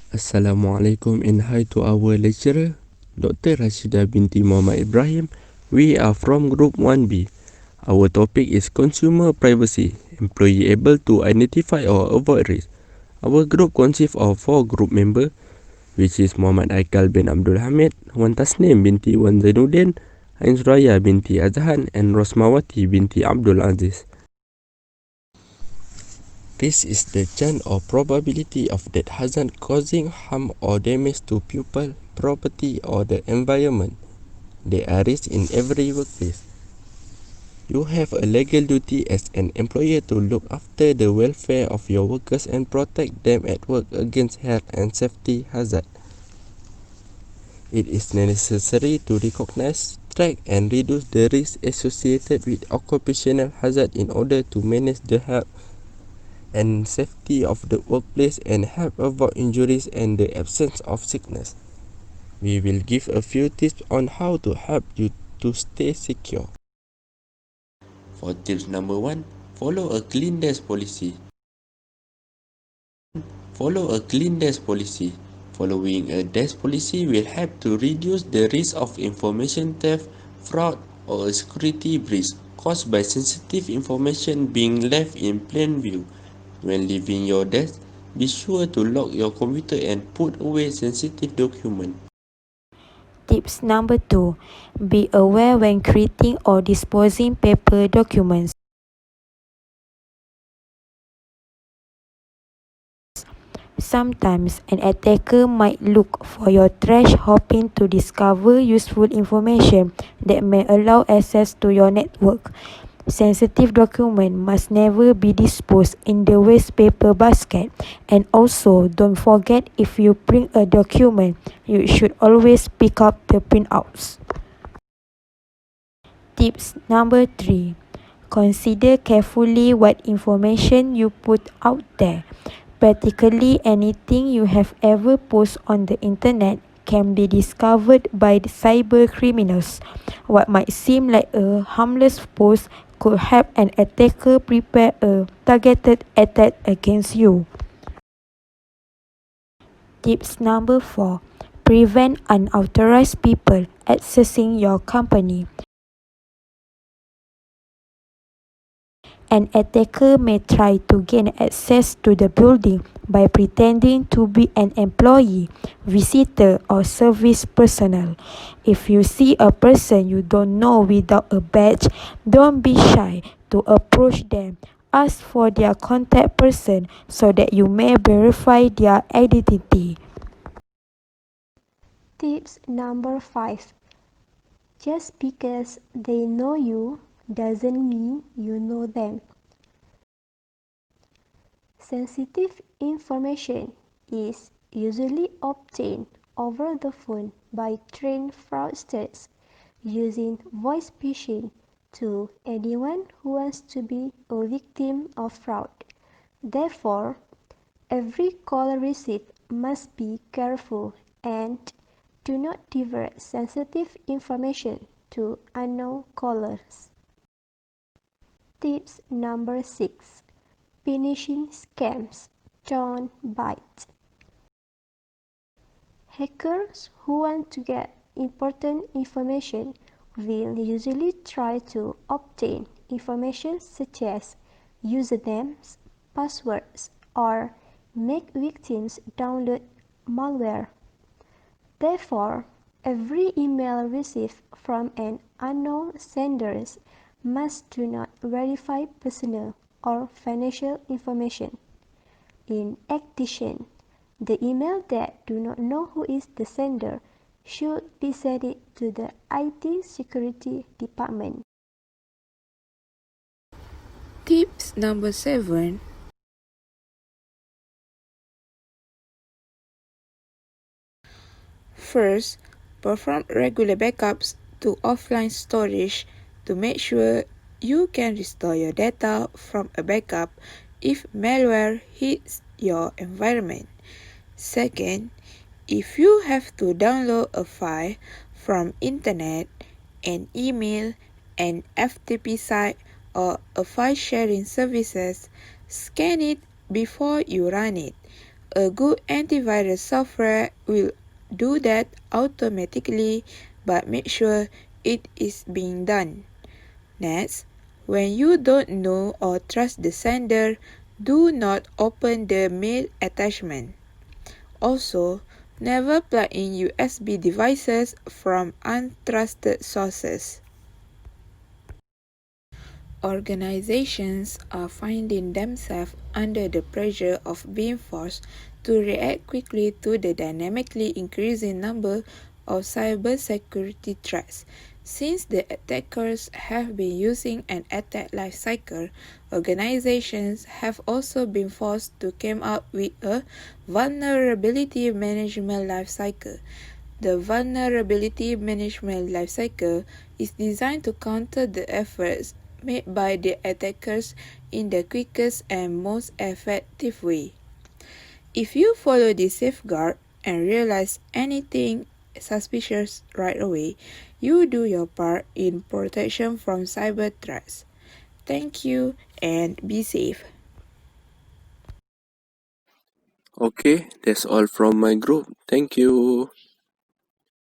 Assalamualaikum and hi to our lecturer, Dr. Rashida binti Muhammad Ibrahim. We are from Group 1B. Our topic is consumer privacy, employee able to identify or avoid risk. Our group consists of 4 group members, which is Muhammad Aikal bin Abdul Hamid, Wan Tasnim binti Wan Zainuddin, Ain Suraya binti Azhan, and Rosmawati binti Abdul Aziz. This is the chance or probability of that hazard causing harm or damage to people, property or the environment. There are risks in every workplace. You have a legal duty as an employer to look after the welfare of your workers and protect them at work against health and safety hazards. It is necessary to recognize, track and reduce the risks associated with occupational hazard in order to manage the health and safety of the workplace and help avoid injuries and the absence of sickness. We will give a few tips on how to help you to stay secure. For tips number 1, follow a clean desk policy. Follow a clean desk policy. Following a desk policy will help to reduce the risk of information theft, fraud, or a security breach caused by sensitive information being left in plain view. When leaving your desk, be sure to lock your computer and put away sensitive documents. Tips number 2. Be aware when creating or disposing paper documents. Sometimes an attacker might look for your trash hoping to discover useful information that may allow access to your network. Sensitive documents must never be disposed in the waste paper basket. And also, don't forget, if you print a document, you should always pick up the printouts. Tips number 3. Consider carefully what information you put out there. Practically anything you have ever posted on the internet can be discovered by the cyber criminals. What might seem like a harmless post could help an attacker prepare a targeted attack against you. Tips number 4. Prevent unauthorized people accessing your company. An attacker may try to gain access to the building by pretending to be an employee, visitor, or service personnel. If you see a person you don't know without a badge, don't be shy to approach them. Ask for their contact person so that you may verify their identity. Tips number 5. Just because they know you doesn't mean you know them. Sensitive information is usually obtained over the phone by trained fraudsters using voice phishing to anyone who wants to be a victim of fraud. Therefore, every call received must be careful and do not divulge sensitive information to unknown callers. Tips number 6. Finishing scams. Don't bite. Hackers who want to get important information will usually try to obtain information such as usernames, passwords, or make victims download malware. Therefore, every email received from an unknown sender must do not verify personal or financial information. In addition, the email that do not know who is the sender should be sent to the IT security department. Tips number 7. First, perform regular backups to offline storage to make sure you can restore your data from a backup if malware hits your environment. Second, if you have to download a file from internet, an email, an FTP site, or a file sharing services, scan it before you run it. A good antivirus software will do that automatically, but make sure it is being done. Next, when you don't know or trust the sender, do not open the mail attachment. Also, never plug in USB devices from untrusted sources. Organizations are finding themselves under the pressure of being forced to react quickly to the dynamically increasing number of cybersecurity threats. Since the attackers have been using an attack life cycle, organizations have also been forced to come up with a vulnerability management life cycle. The vulnerability management lifecycle is designed to counter the efforts made by the attackers in the quickest and most effective way. If you follow this safeguard and realize anything suspicious right away, you do your part in protection from cyber threats. Thank you and be safe. Okay, that's all from my group. Thank you.